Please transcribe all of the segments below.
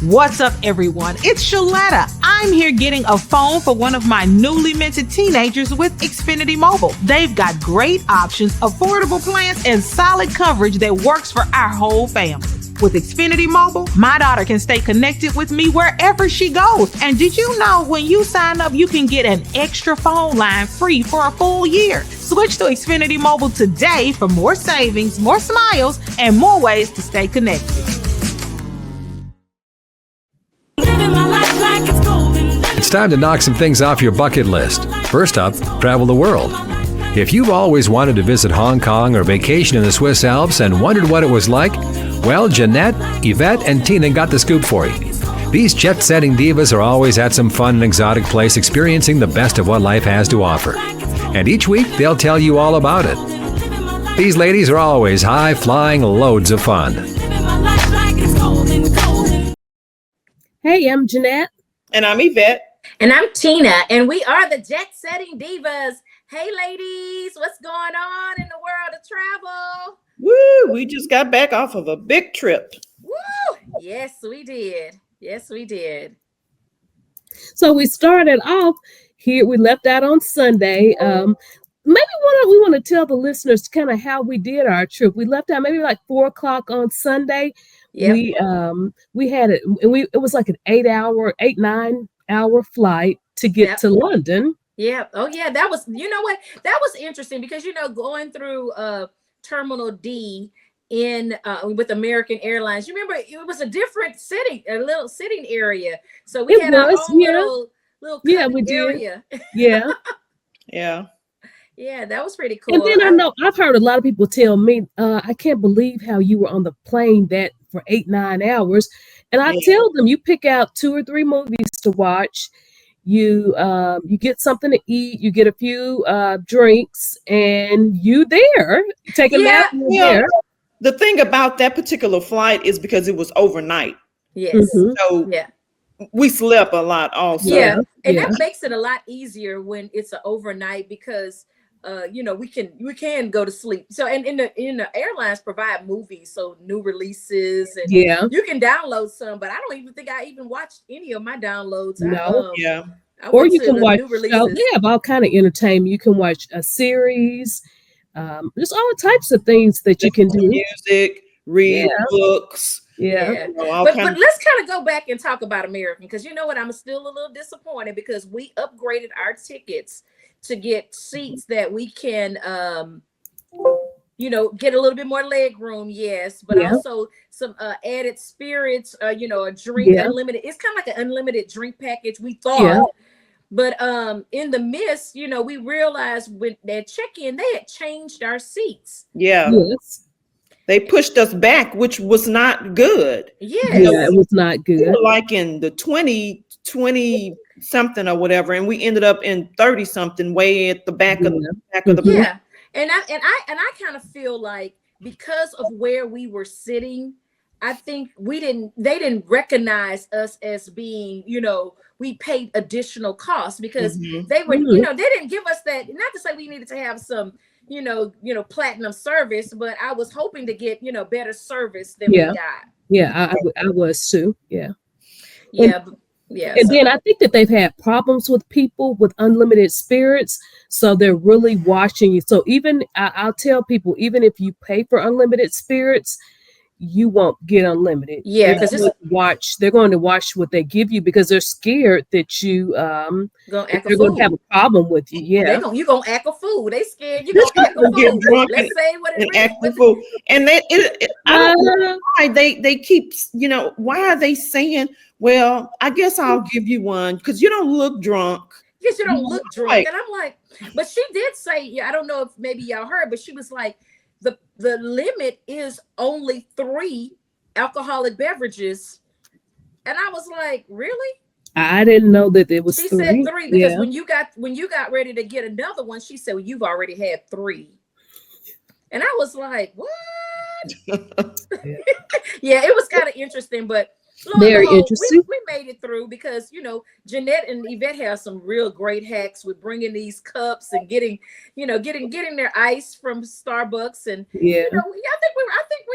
What's up, everyone? It's Shaletta. I'm here getting a phone for one of my newly minted teenagers with Xfinity Mobile. They've got great options, affordable plans, and solid coverage that works for our whole family. With Xfinity Mobile, my daughter can stay connected with me wherever she goes. And did you know when you sign up, you can get an extra phone line free for a full year? Switch to Xfinity Mobile today for more savings, more smiles, and more ways to stay connected. It's time to knock some things off your bucket list. First up, travel the world. If you've always wanted to visit Hong Kong or vacation in the Swiss Alps and wondered what it was like, well, Jeanette, Yvette, and Tina got the scoop for you. These Jet Setting Divas are always at some fun and exotic place experiencing the best of what life has to offer. And each week, they'll tell you all about it. These ladies are always high-flying loads of fun. Hey, I'm Jeanette. And I'm Yvette. And I'm Tina, and we are the Jet Setting Divas. Hey, ladies, what's going on in the world of travel? Woo, we just got back off of a big trip. Woo! Yes, we did. Yes, we did. So we started off here. We left out on Sunday. Maybe we want to tell the listeners kind of how we did our trip. We left out maybe like 4:00 on Sunday. Yep. We had it. It was like an 9 hour flight to get to London. Yeah. Oh yeah. That was, you know what? That was interesting because, going through Terminal D in with American Airlines, you remember it was a different little sitting area. So we had our own little area. Yeah. Yeah. Yeah, that was pretty cool. And then I know I've heard a lot of people tell me, I can't believe how you were on the plane for 9 hours. And I tell them, you pick out 2 or 3 movies to watch. You get something to eat. You get a few drinks, and you there. Take a nap. There. The thing about that particular flight is because it was overnight. Yes. Mm-hmm. So we slept a lot also. Yeah, and that makes it a lot easier when it's an overnight because we can go to sleep. So and in the airlines provide movies, so new releases, and you can download some, but I don't even think I even watched any of my downloads. No. Or you can watch. They have all kind of entertainment. You can watch a series. There's all types of things that you can do. Music, read books. Yeah. But let's kind of go back and talk about American, because you know what, I'm still a little disappointed because we upgraded our tickets to get seats that we can get a little bit more leg room, but also some added spirits, a drink unlimited. It's kind of like an unlimited drink package, we thought. But in the midst, we realized when they check-in, they had changed our seats. Yeah. Yes. They pushed us back, which was not good. It was not good. We were like in the 20 something or whatever, and we ended up in 30 something, way at the back of the Yeah. And I kind of feel like because of where we were sitting, I think they didn't recognize us as being, we paid additional costs because they were, they didn't give us that, not to say we needed to have some platinum service, but I was hoping to get, better service than we got. Yeah, I was too. Yeah. Yeah. And then I think that they've had problems with people with unlimited spirits. So they're really watching you. So even I'll tell people, even if you pay for unlimited spirits, you won't get unlimited. Yeah, because they're going to watch what they give you because they're scared that you're going to have a problem with you. Yeah, you're going to act a fool. They scared you're going to act a fool. Drunk Let's say what it act a fool. And I don't know why they keep, why are they saying, well, I guess I'll give you one because you don't look drunk. Yes, you don't look drunk. And I'm like, but she did say, I don't know if maybe y'all heard, but she was like, the limit is only 3 alcoholic beverages. And I was like, really? I didn't know that it was 3. She said 3 because when you got ready to get another one, she said, well, you've already had 3. And I was like, what? Yeah, it was kind of interesting, but lo and Very behold, interesting. we made it through because Jeanette and Yvette have some real great hacks with bringing these cups and getting their ice from Starbucks, and Yeah. I think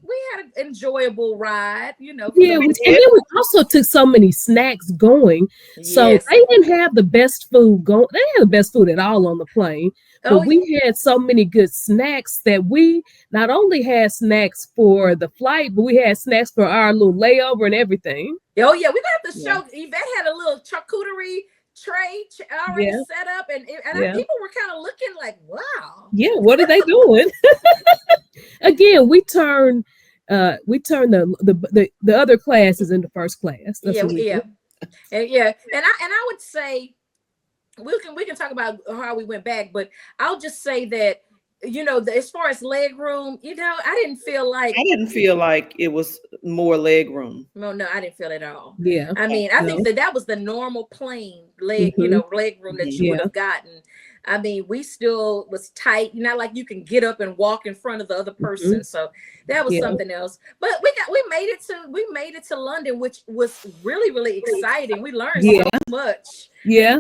we had an enjoyable ride. For Yeah, the and then we also took so many snacks going. So yes. they didn't have the best food going. They didn't have the best food at all on the plane. But Oh, we had so many good snacks that we not only had snacks for the flight, but we had snacks for our little layover and everything. oh yeah, we got to Yeah. show. Yvette had a little charcuterie tray already Yeah. set up, and Yeah. people were kind of looking like, wow. Yeah, what are they doing? Again, we turned the other classes into first class. That's what we Yeah, did. and I would say we can talk about how we went back, but I'll just say that as far as leg room, I didn't feel like it was more leg room. no, I didn't feel it at all. Yeah. I mean, I No. think that was the normal plane leg, Mhm. leg room that you would Yeah. have gotten. I mean, we still was tight, not like you can get up and walk in front of the other person. So that was Yeah. something else. But we made it to London, which was really, really exciting. We learned Yeah. so much. Yeah.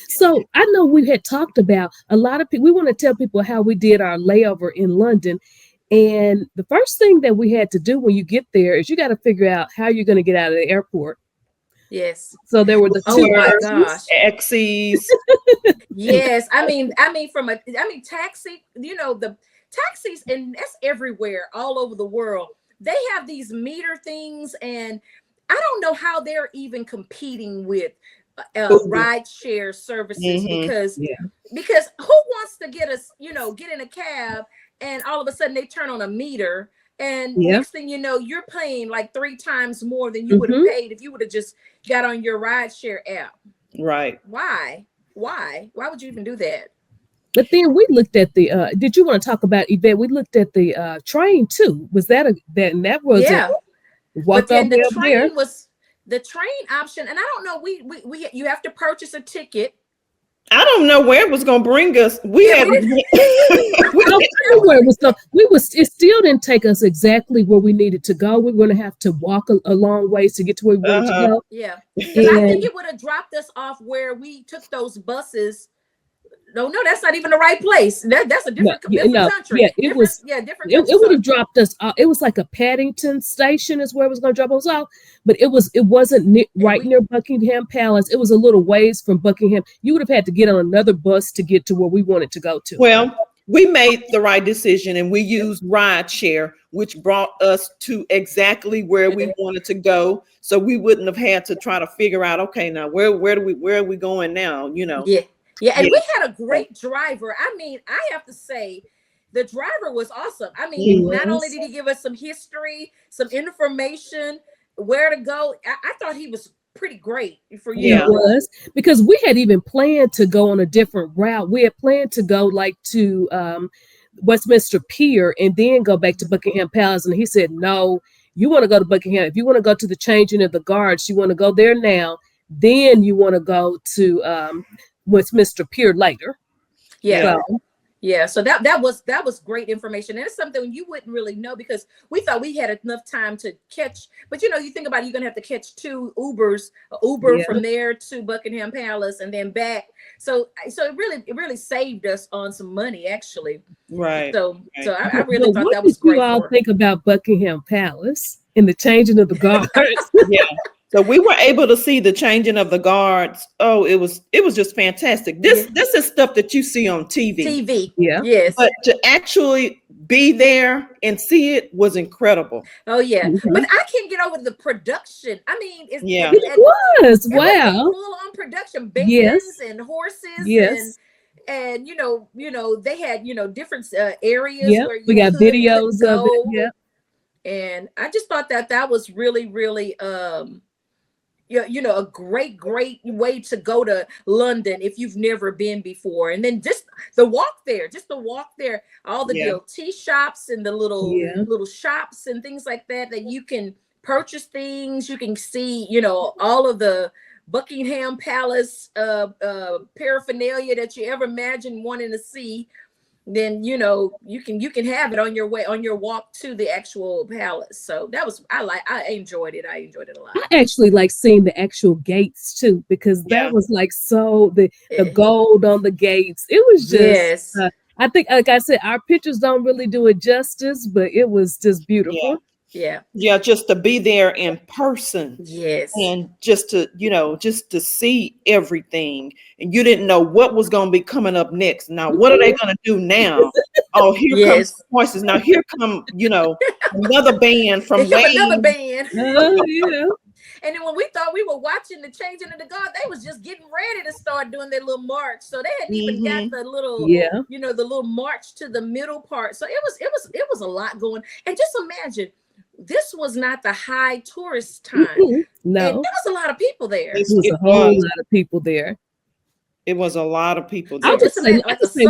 So I know we had talked about a lot of people. We want to tell people how we did our layover in London. And the first thing that we had to do when you get there is you got to figure out how you're going to get out of the airport. Yes. So there were the Oh two my buses. gosh. Axes. Yes. I mean, taxi, the taxis, and that's everywhere, all over the world. They have these meter things, and I don't know how they're even competing with ride share services Mhm. because Yeah. who wants to get in a cab and all of a sudden they turn on a meter, and Yeah. next thing you know, you're paying like 3 times more than you would have paid if you would have just got on your ride share app. Right. Why would you even do that? But then we looked at the did you want to talk about Yvette? We looked at the train too. Was that and that was Yeah. walk But then all the way the up there. train was the train option, and I don't know, we you have to purchase a ticket. I don't know where it was going to bring us. We Yeah, had we I don't know where it was going. It still didn't take us exactly where we needed to go. We were going to have to walk a long ways to get to where we wanted to go. Yeah, because I think And it would have dropped us off where we took those buses. No, that's not even the right place. That's a different country. Yeah, it was. Different It country. would have dropped us. It was like a Paddington station is where it was going to drop us off, but it wasn't near Buckingham Palace. It was a little ways from Buckingham. You would have had to get on another bus to get to where we wanted to go to. Well, we made the right decision and we used ride share, which brought us to exactly where we wanted to go. So we wouldn't have had to try to figure out, okay, now where are we going now? Yeah, and we had a great driver. I mean, I have to say, the driver was awesome. I mean, not only did he give us some history, some information, where to go, I thought he was pretty great for you. It was, because we had even planned to go on a different route. We had planned to go like to Westminster Pier and then go back to Buckingham Palace. And he said, no, you want to go to Buckingham. If you want to go to the changing of the guards, you want to go there now. Then you want to go to Westminster Pier later. So that was great information, and it's something you wouldn't really know because we thought we had enough time to catch. But you think about it, you're gonna have to catch 2 Ubers, Uber from there to Buckingham Palace and then back. So it really saved us on some money actually. Right. So I really thought that was great. great. What did you all think about Buckingham Palace and the changing of the guards? So we were able to see the changing of the guards. Oh, it was just fantastic. This is stuff that you see on TV. Yeah. Yes. But to actually be there and see it was incredible. Oh yeah. But I can't get over the production. I mean, it was wow. Full on production, bands and horses. And they had different areas where we got videos of it. Yeah. And I just thought that was really, really a great way to go to London if you've never been before. And then just the walk there, all the little tea shops and the little shops and things like that you can purchase things. You can see, all of the Buckingham Palace paraphernalia that you ever imagined wanting to see. then you can have it on your way, on your walk to the actual palace. So that was, I enjoyed it. I enjoyed it a lot. I actually like seeing the actual gates too, because Yeah. that was like the gold on the gates. It was just, yes. I think, like I said, our pictures don't really do it justice, but it was just beautiful. Yeah. Just to be there in person. Yes. And just to see everything, and you didn't know what was going to be coming up next. Now, what are they going to do now? Oh, here comes the voices. Now, here come another band from Wayne. Another band. Yeah. And then when we thought we were watching the changing of the guard, they was just getting ready to start doing their little march. So they hadn't even got the little, the little march to the middle part. So it was a lot going. And just imagine, this was not the high tourist time. No, and there was a lot of people there. It was a whole lot of people there. It was a lot of people there. I would say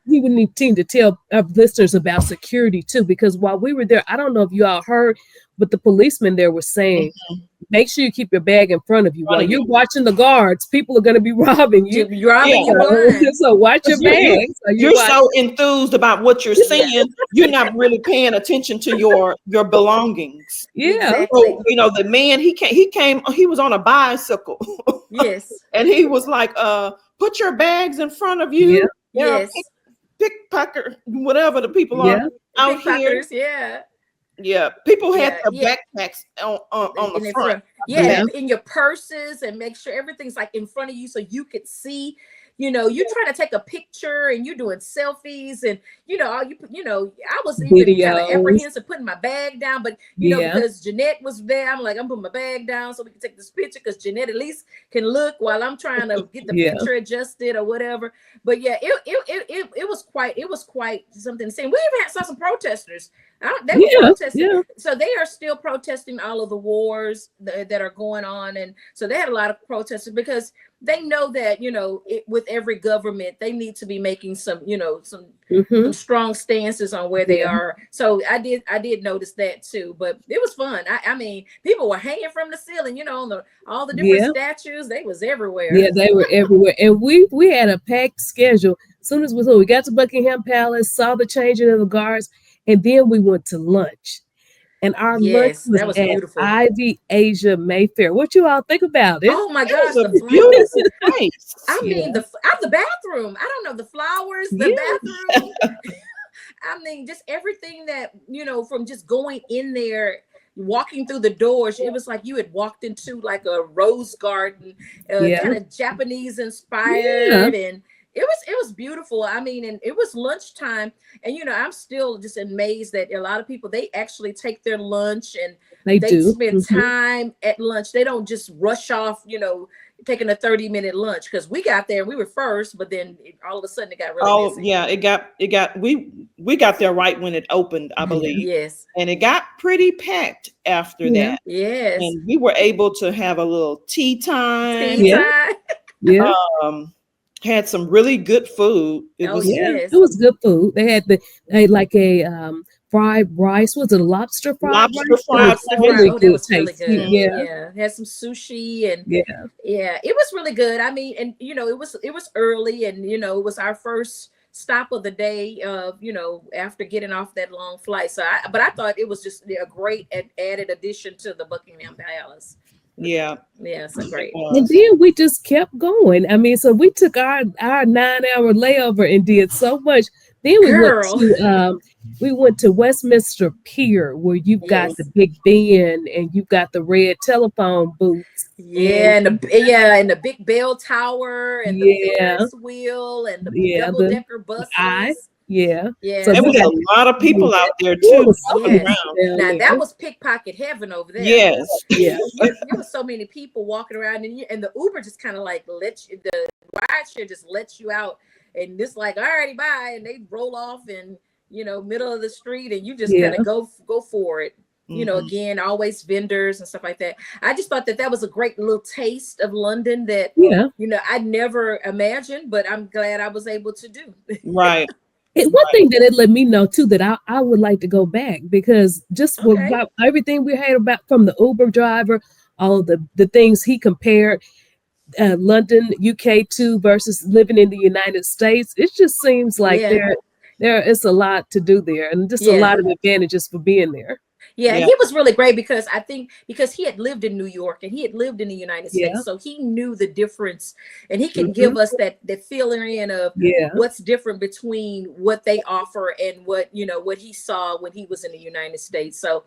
we would need to tell our listeners about security too, because while we were there, I don't know if you all heard, but the policemen there were saying, make sure you keep your bag in front of you. While you're watching the guards, people are going to be robbing you. So watch your bag. You're so enthused about what you're seeing, you're not really paying attention to your belongings. Yeah. Exactly. So, the man, he was on a bicycle. Yes. And he was like, put your bags in front of you. Yes. Pickpocket, whatever the people are out here. Yeah. Yeah, people had their backpacks on the front. In your purses, and make sure everything's like in front of you so you could see. You're trying to take a picture and you're doing selfies, and I was even kind of apprehensive putting my bag down, but because Jeanette was there, I'm like, I'm putting my bag down so we can take this picture, because Jeanette at least can look while I'm trying to get the picture adjusted or whatever. But it was quite something to see. We even saw some protesters. They were protesting. So they are still protesting all of the wars that are going on, and so they had a lot of protesters, because they know that with every government they need to be making some some strong stances on where they are. So I did notice that too, but it was fun. I mean, people were hanging from the ceiling, on all the different statues. They was everywhere. Yeah, they were everywhere, and we had a packed schedule. As soon as we got to Buckingham Palace, saw the changing of the guards, and then we went to lunch. And our lunch was at beautiful. Ivy Asia Mayfair. What you all think about it? Oh my gosh, the beautiful place. I mean, the bathroom. I don't know, the flowers, the bathroom. I mean, just everything that from just going in there, walking through the doors, it was like you had walked into like a rose garden, kind of Japanese inspired, and it was beautiful. I mean, and it was lunchtime, and I'm still just amazed that a lot of people, they actually take their lunch and they spend time at lunch. They don't just rush off, taking a 30-minute lunch, because we got there and we were first, but then all of a sudden it got really busy. Yeah, it got we got there right when it opened, I believe. Yes. And it got pretty packed after that. Yes. And we were able to have a little tea time. Yeah. Had some really good food. It was good food. They had like a fried rice. Was it a lobster fried rice? Fried. That was really good. Yeah. Had some sushi, and it was really good. I mean, and it was early, and it was our first stop of the day, after getting off that long flight. So I thought it was just a great added addition to the Buckingham Palace. Yeah, so great. And then we just kept going. I mean, so we took our 9-hour layover and did so much. Then we went to Westminster Pier, where you've got the Big Ben and you've got the red telephone booths. And the big bell tower and the Ferris wheel and the double-decker buses. Yeah. So there was a lot of people out there too. Now that was pickpocket heaven over there. Yes. Yeah. There was so many people walking around, and the Uber just kind of like the rideshare just lets you out, and it's like, all righty, bye, and they roll off in middle of the street, and you just kind of go for it. Again, always vendors and stuff like that. I just thought that was a great little taste of London that I never imagined, but I'm glad I was able to do. Right. One thing that it let me know too, that I would like to go back, because just about everything we heard about from the Uber driver, all the things he compared London, UK versus living in the United States, it just seems like there is a lot to do there, and just a Yeah. lot of advantages for being there. Yeah, and Yeah. he was really great because I think because he had lived in New York and he had lived in the United Yeah. States, so he knew the difference, and he could Mhm. give us that feeling in of Yeah. what's different between what they offer and what what he saw when he was in the United States. So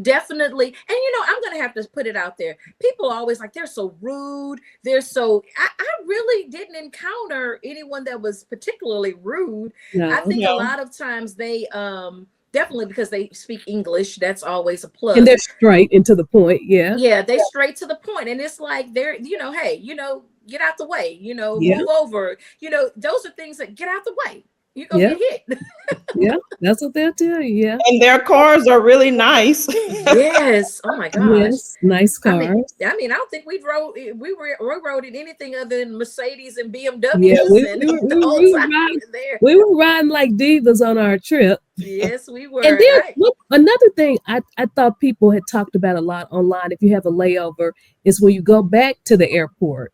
definitely, and I'm gonna have to put it out there. People are always like they're so rude. They're so. I really didn't encounter anyone that was particularly rude. I No. think a No. lot of times they definitely because they speak English. That's always a plus. And they're straight and to the point. Yeah. Yeah, they straight to the point, and it's like they're hey, get out the way, Yeah. move over. Those are things that get out the way. You're gonna Yeah. get hit. Yeah. That's what they'll tell you. Yeah. And their cars are really nice. Yes. Oh my gosh. Yes. Nice I cars. mean, I don't think we rode in anything other than Mercedes and BMWs Yeah, and the whole time we were there. we were riding like divas on our trip. Yes, we were. And then another thing I thought people had talked about a lot online, if you have a layover, is when you go back to the airport.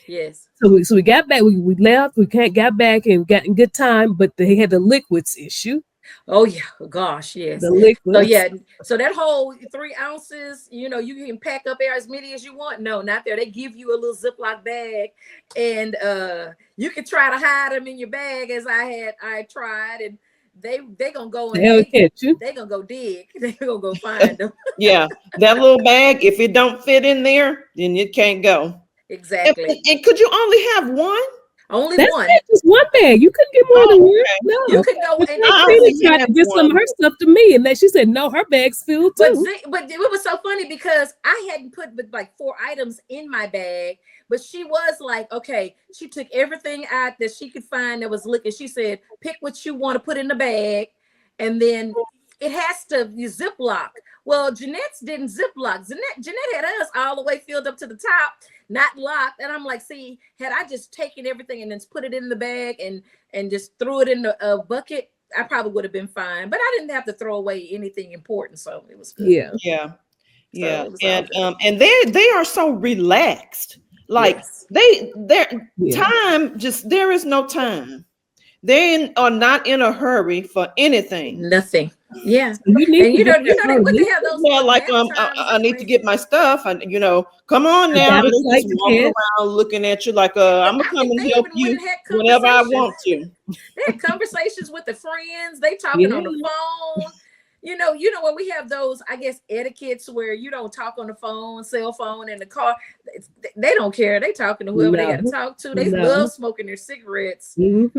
Yes. So we got back, we left, we got back and got in good time, but they had the liquids issue. Oh yeah, gosh, yes. The liquids. So yeah, so that whole 3 ounces, you can pack up as many as you want. No, not there. They give you a little Ziploc bag, and you can try to hide them in your bag, as I tried, and they gonna go and They'll catch you. they gonna go dig. They gonna go find them. Yeah, that little bag, if it don't fit in there, then it can't go. Exactly. And could you only have one? Only That's one. it, just one bag. You couldn't get more than one. okay. No. You could go But and Christina tried to give some of her stuff to me, and then she said, no, her bag's filled too. But it was so funny because I hadn't put but like 4 items in my bag, but she was like, okay, she took everything out that she could find that was liquid. She said, pick what you want to put in the bag, and then it has to be Ziploc. Well, Jeanette's didn't Ziploc. Jeanette had us all the way filled up to the top, not locked. And I'm like, see, had I just taken everything and then put it in the bag and just threw it in a bucket, I probably would have been fine. But I didn't have to throw away anything important, so it was good. Yeah. Yeah. So And they are so relaxed. Like their time, just there is no time. They are not in a hurry for anything. Nothing. Yeah. You need and they have those. Well, like I need to get my stuff, and come on now. gotta Just take the walking kid. around looking at you like I'm gonna come and help you whenever I want to. They had conversations with the friends. They talking on the phone. When we have those, I guess, etiquettes where you don't talk on the phone, cell phone in the car. They don't care. They talking to whoever they got to talk to. They love smoking their cigarettes, and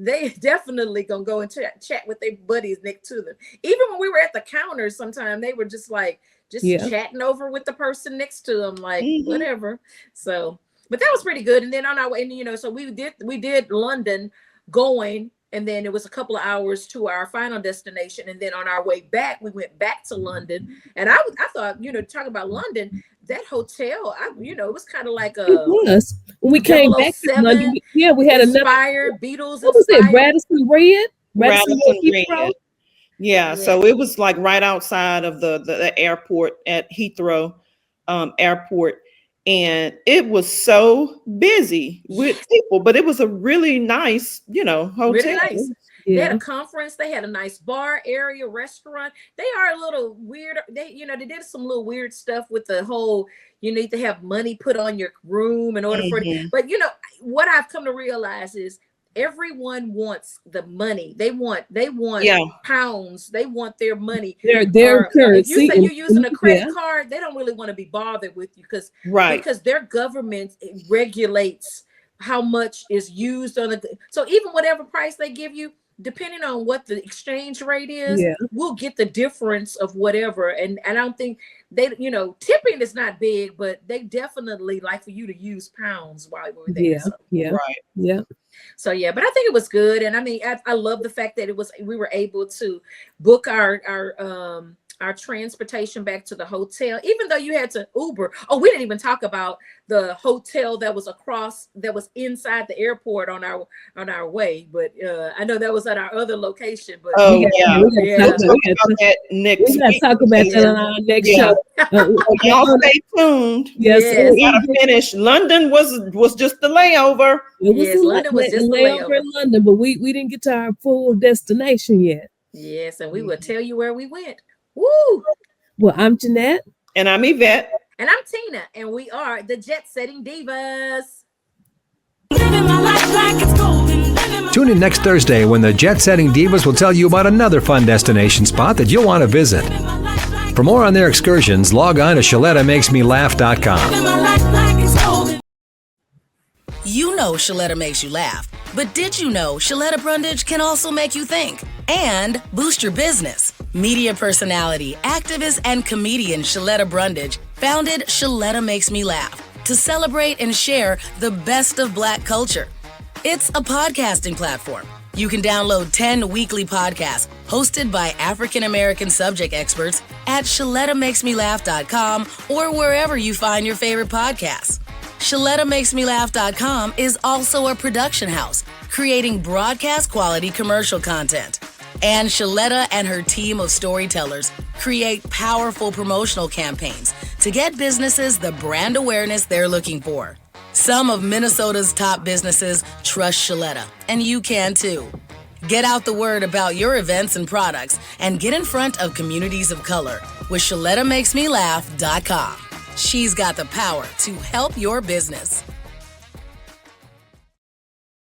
they definitely gonna go and chat with their buddies next to them. Even when we were at the counter, sometimes they were just like chatting over with the person next to them, like whatever. So, but that was pretty good. And then on our way, and so we did London going. And then it was a couple of hours to our final destination. And then on our way back, we went back to London. And I thought, talking about London, that hotel, it was kind of like It was. When we came back to London, we had inspired Beatles. What was it? Radisson Red? Radisson Red. Yeah. So it was like right outside of the airport at Heathrow Airport. And it was so busy with people, but it was a really nice, hotel. Really nice. They had a conference. They had a nice bar area, restaurant. They are a little weird. They did some little weird stuff with the whole, you need to have money put on your room in order for it. But what I've come to realize is everyone wants the money. They want pounds. They want their money. Their currency. If you say you're using a credit card, they don't really want to be bothered with you because their government regulates how much is used on so even whatever price they give you, depending on what the exchange rate is, we'll get the difference of whatever. And I don't think they, tipping is not big, but they definitely like for you to use pounds while we were there. So but I think it was good. And I mean, I love the fact that we were able to book our our transportation back to the hotel, even though you had to Uber. Oh, we didn't even talk about the hotel that was inside the airport on our way. But I know that was at our other location. But Oh, we yeah. gotta We'll talk about that next we gotta week. talk about that on our next Yeah. show. Y'all stay tuned. Yes, Yes. We gotta finish. London was just the layover. it was Yes, London was just a layover layover. in London, but we didn't get to our full destination yet. Yes, and we will tell you where we went. Woo! Well, I'm Jeanette. And I'm Yvette. And I'm Tina, and we are the Jet Setting Divas. Tune in next Thursday when the Jet Setting Divas will tell you about another fun destination spot that you'll want to visit. For more on their excursions, log on to ShalettaMakesMeLaugh.com. You know Shaletta makes you laugh, but did you know Shaletta Brundage can also make you think and boost your business? Media personality, activist, and comedian Shaletta Brundage founded Shaletta Makes Me Laugh to celebrate and share the best of Black culture. It's a podcasting platform. You can download 10 weekly podcasts hosted by African American subject experts at ShalettaMakesMeLaugh.com or wherever you find your favorite podcasts. ShalettaMakesMeLaugh.com is also a production house, creating broadcast quality commercial content. And Shaletta and her team of storytellers create powerful promotional campaigns to get businesses the brand awareness they're looking for. Some of Minnesota's top businesses trust Shaletta, and you can too. Get out the word about your events and products and get in front of communities of color with ShalettaMakesMeLaugh.com. She's got the power to help your business.